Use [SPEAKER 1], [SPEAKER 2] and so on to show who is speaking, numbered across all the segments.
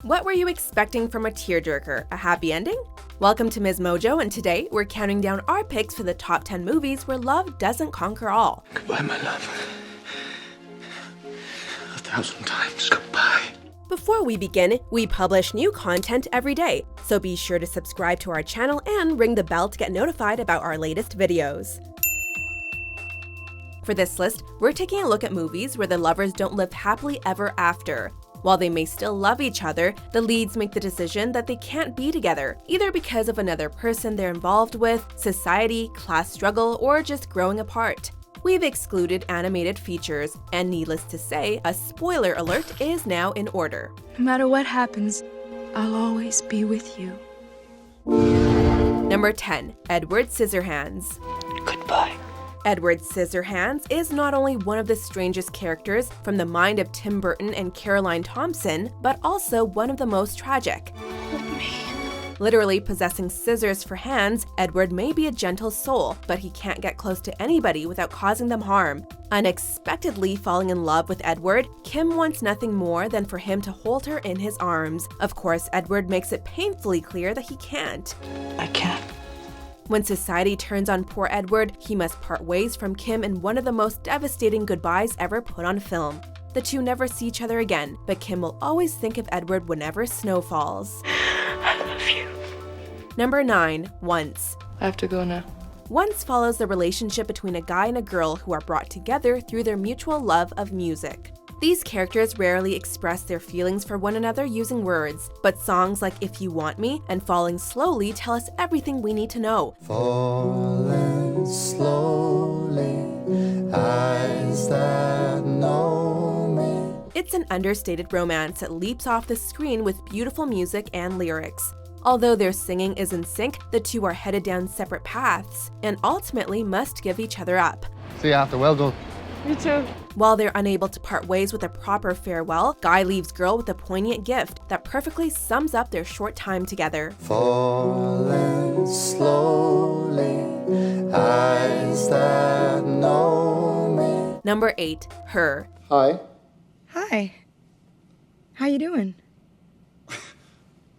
[SPEAKER 1] What were you expecting from a tearjerker? A happy ending? Welcome to Ms. Mojo, and today we're counting down our picks for the top 10 movies where love doesn't conquer all.
[SPEAKER 2] Goodbye, my love. 1,000 times goodbye.
[SPEAKER 1] Before we begin, we publish new content every day, so be sure to subscribe to our channel and ring the bell to get notified about our latest videos. For this list, we're taking a look at movies where the lovers don't live happily ever after. While they may still love each other, the leads make the decision that they can't be together, either because of another person they're involved with, society, class struggle, or just growing apart. We've excluded animated features, and needless to say, a spoiler alert is now in order.
[SPEAKER 3] No matter what happens, I'll always be with you.
[SPEAKER 1] Number 10. Edward Scissorhands.
[SPEAKER 2] Goodbye.
[SPEAKER 1] Edward Scissorhands is not only one of the strangest characters from the mind of Tim Burton and Caroline Thompson, but also one of the most tragic. Literally possessing scissors for hands, Edward may be a gentle soul, but he can't get close to anybody without causing them harm. Unexpectedly falling in love with Edward, Kim wants nothing more than for him to hold her in his arms. Of course, Edward makes it painfully clear that he can't.
[SPEAKER 2] I can't.
[SPEAKER 1] When society turns on poor Edward, he must part ways from Kim in one of the most devastating goodbyes ever put on film. The two never see each other again, but Kim will always think of Edward whenever snow falls.
[SPEAKER 2] I love you.
[SPEAKER 1] Number 9. Once.
[SPEAKER 3] I have to go now.
[SPEAKER 1] Once follows the relationship between a guy and a girl who are brought together through their mutual love of music. These characters rarely express their feelings for one another using words, but songs like If You Want Me and Falling Slowly tell us everything we need to know.
[SPEAKER 4] Falling slowly, eyes that know me.
[SPEAKER 1] It's an understated romance that leaps off the screen with beautiful music and lyrics. Although their singing is in sync, the two are headed down separate paths and ultimately must give each other up.
[SPEAKER 4] See you after, well done.
[SPEAKER 3] You too.
[SPEAKER 1] While they're unable to part ways with a proper farewell, Guy leaves girl with a poignant gift that perfectly sums up their short time together.
[SPEAKER 4] Falling slowly, eyes that know me.
[SPEAKER 1] Number 8. Her.
[SPEAKER 4] Hi.
[SPEAKER 3] Hi. How you doing?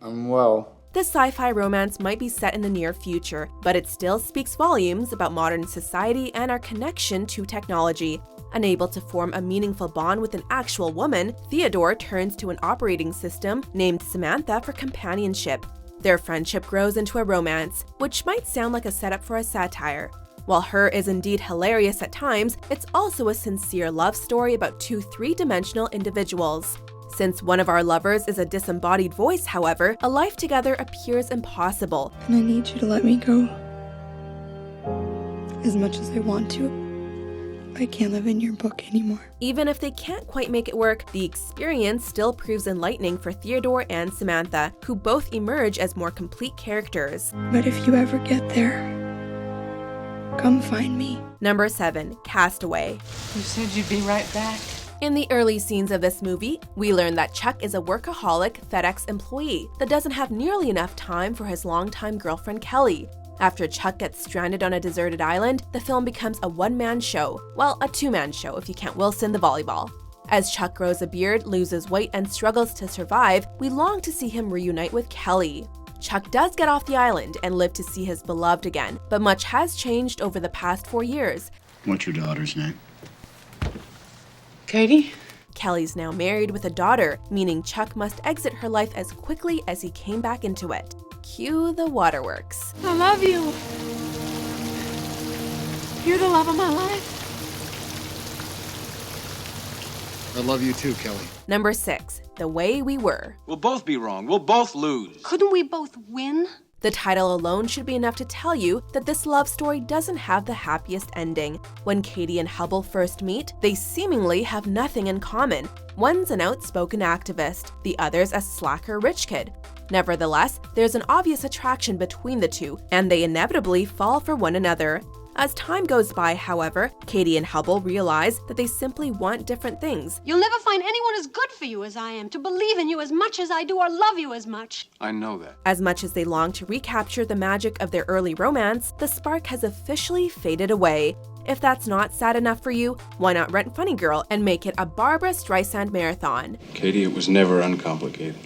[SPEAKER 4] I'm well.
[SPEAKER 1] This sci-fi romance might be set in the near future, but it still speaks volumes about modern society and our connection to technology. Unable to form a meaningful bond with an actual woman, Theodore turns to an operating system named Samantha for companionship. Their friendship grows into a romance, which might sound like a setup for a satire. While Her is indeed hilarious at times, it's also a sincere love story about two three-dimensional individuals. Since one of our lovers is a disembodied voice, however, a life together appears impossible.
[SPEAKER 3] And I need you to let me go. As much as I want to, I can't live in your book anymore.
[SPEAKER 1] Even if they can't quite make it work, the experience still proves enlightening for Theodore and Samantha, who both emerge as more complete characters.
[SPEAKER 3] But if you ever get there, come find me.
[SPEAKER 1] Number 7. Castaway.
[SPEAKER 5] You said you'd be right back.
[SPEAKER 1] In the early scenes of this movie, we learn that Chuck is a workaholic FedEx employee that doesn't have nearly enough time for his longtime girlfriend Kelly. After Chuck gets stranded on a deserted island, the film becomes a one-man show. Well, a two-man show if you count Wilson the volleyball. As Chuck grows a beard, loses weight, and struggles to survive, we long to see him reunite with Kelly. Chuck does get off the island and live to see his beloved again, but much has changed over the past 4 years.
[SPEAKER 6] What's your daughter's name?
[SPEAKER 5] Katie?
[SPEAKER 1] Kelly's now married with a daughter, meaning Chuck must exit her life as quickly as he came back into it. Cue the waterworks.
[SPEAKER 5] I love you. You're the love of my life.
[SPEAKER 6] I love you too, Kelly.
[SPEAKER 1] Number 6. The Way We Were.
[SPEAKER 7] We'll both be wrong. We'll both lose.
[SPEAKER 8] Couldn't we both win?
[SPEAKER 1] The title alone should be enough to tell you that this love story doesn't have the happiest ending. When Katie and Hubble first meet, they seemingly have nothing in common. One's an outspoken activist, the other's a slacker rich kid. Nevertheless, there's an obvious attraction between the two, and they inevitably fall for one another. As time goes by, however, Katie and Hubble realize that they simply want different things.
[SPEAKER 8] You'll never find anyone as good for you as I am, to believe in you as much as I do or love you as much.
[SPEAKER 7] I know that.
[SPEAKER 1] As much as they long to recapture the magic of their early romance, the spark has officially faded away. If that's not sad enough for you, why not rent Funny Girl and make it a Barbra Streisand marathon?
[SPEAKER 7] Katie, it was never uncomplicated.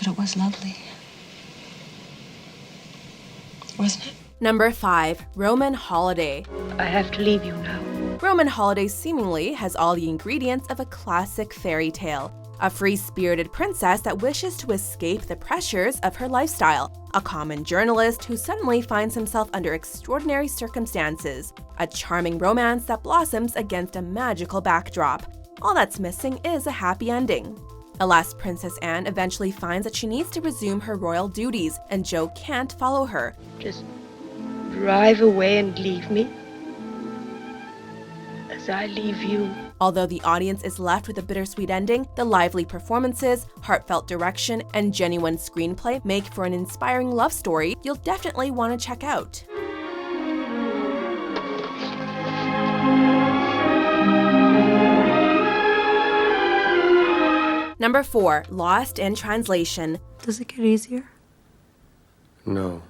[SPEAKER 3] But it was lovely. Wasn't it?
[SPEAKER 1] Number 5. Roman Holiday.
[SPEAKER 2] I have to leave you now.
[SPEAKER 1] Roman Holiday seemingly has all the ingredients of a classic fairy tale. A free-spirited princess that wishes to escape the pressures of her lifestyle, a common journalist who suddenly finds himself under extraordinary circumstances, a charming romance that blossoms against a magical backdrop. All that's missing is a happy ending. Alas, Princess Anne eventually finds that she needs to resume her royal duties, and Joe can't follow her.
[SPEAKER 2] Just drive away and leave me. As I leave you.
[SPEAKER 1] Although the audience is left with a bittersweet ending, the lively performances, heartfelt direction, and genuine screenplay make for an inspiring love story you'll definitely want to check out. Number 4. Lost in Translation.
[SPEAKER 3] Does it get easier?
[SPEAKER 9] No.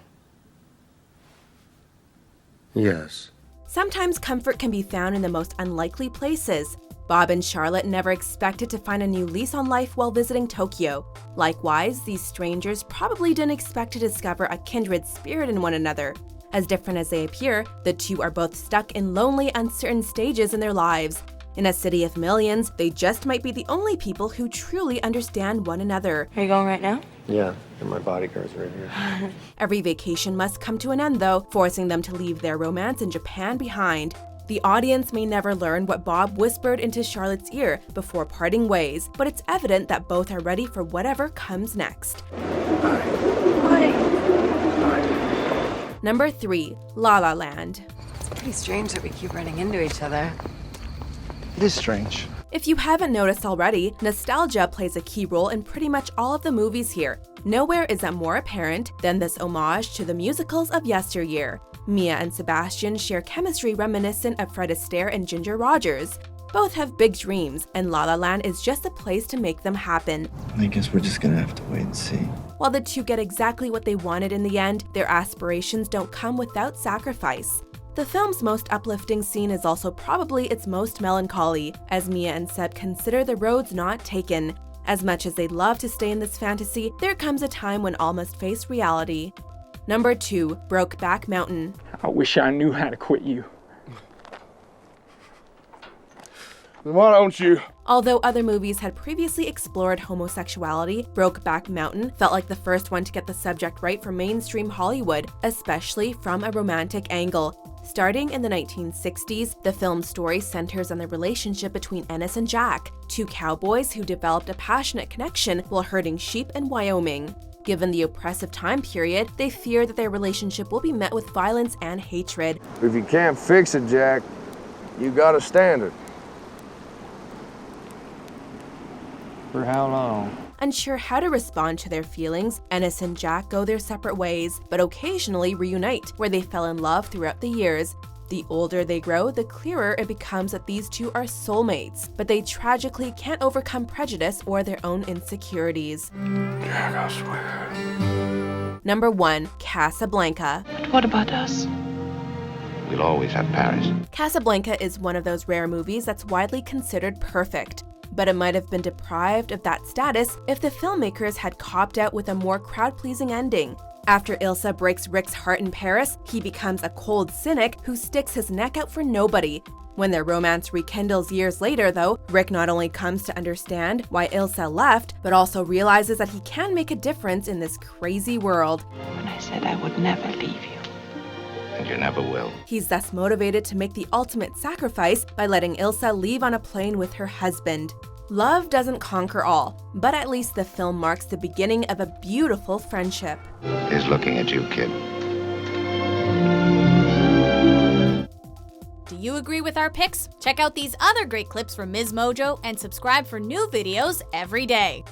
[SPEAKER 9] Yes.
[SPEAKER 1] Sometimes comfort can be found in the most unlikely places. Bob and Charlotte never expected to find a new lease on life while visiting Tokyo. Likewise, these strangers probably didn't expect to discover a kindred spirit in one another. As different as they appear, the two are both stuck in lonely, uncertain stages in their lives. In a city of millions, they just might be the only people who truly understand one another.
[SPEAKER 3] Are you going right now?
[SPEAKER 9] Yeah, and my bodyguard's right here.
[SPEAKER 1] Every vacation must come to an end, though, forcing them to leave their romance in Japan behind. The audience may never learn what Bob whispered into Charlotte's ear before parting ways, but it's evident that both are ready for whatever comes next. Number 3. La La Land.
[SPEAKER 5] It's pretty strange that we keep running into each other.
[SPEAKER 4] It is strange.
[SPEAKER 1] If you haven't noticed already, nostalgia plays a key role in pretty much all of the movies here. Nowhere is that more apparent than this homage to the musicals of yesteryear. Mia and Sebastian share chemistry reminiscent of Fred Astaire and Ginger Rogers. Both have big dreams, and La La Land is just a place to make them happen.
[SPEAKER 9] I guess we're just gonna have to wait and see.
[SPEAKER 1] While the two get exactly what they wanted in the end, their aspirations don't come without sacrifice. The film's most uplifting scene is also probably its most melancholy, as Mia and Seb consider the roads not taken. As much as they'd love to stay in this fantasy, there comes a time when all must face reality. Number 2. Brokeback Mountain.
[SPEAKER 10] I wish I knew how to quit you.
[SPEAKER 6] Why don't you?
[SPEAKER 1] Although other movies had previously explored homosexuality, Brokeback Mountain felt like the first one to get the subject right for mainstream Hollywood, especially from a romantic angle. Starting in the 1960s, the film's story centers on the relationship between Ennis and Jack, two cowboys who developed a passionate connection while herding sheep in Wyoming. Given the oppressive time period, they fear that their relationship will be met with violence and hatred.
[SPEAKER 11] If you can't fix it, Jack, you gotta stand it.
[SPEAKER 10] For how long?
[SPEAKER 1] Unsure how to respond to their feelings, Ennis and Jack go their separate ways, but occasionally reunite, where they fell in love throughout the years. The older they grow, the clearer it becomes that these two are soulmates, but they tragically can't overcome prejudice or their own insecurities.
[SPEAKER 9] Jack, I swear.
[SPEAKER 1] Number 1. Casablanca.
[SPEAKER 2] But what about us?
[SPEAKER 9] We'll always have Paris.
[SPEAKER 1] Casablanca is one of those rare movies that's widely considered perfect, but it might have been deprived of that status if the filmmakers had copped out with a more crowd-pleasing ending. After Ilsa breaks Rick's heart in Paris, he becomes a cold cynic who sticks his neck out for nobody. When their romance rekindles years later, though, Rick not only comes to understand why Ilsa left, but also realizes that he can make a difference in this crazy world.
[SPEAKER 2] When I said I would never leave you.
[SPEAKER 9] And you never will.
[SPEAKER 1] He's thus motivated to make the ultimate sacrifice by letting Ilsa leave on a plane with her husband. Love doesn't conquer all, but at least the film marks the beginning of a beautiful friendship.
[SPEAKER 9] He's looking at you, kid.
[SPEAKER 12] Do you agree with our picks? Check out these other great clips from Ms. Mojo and subscribe for new videos every day.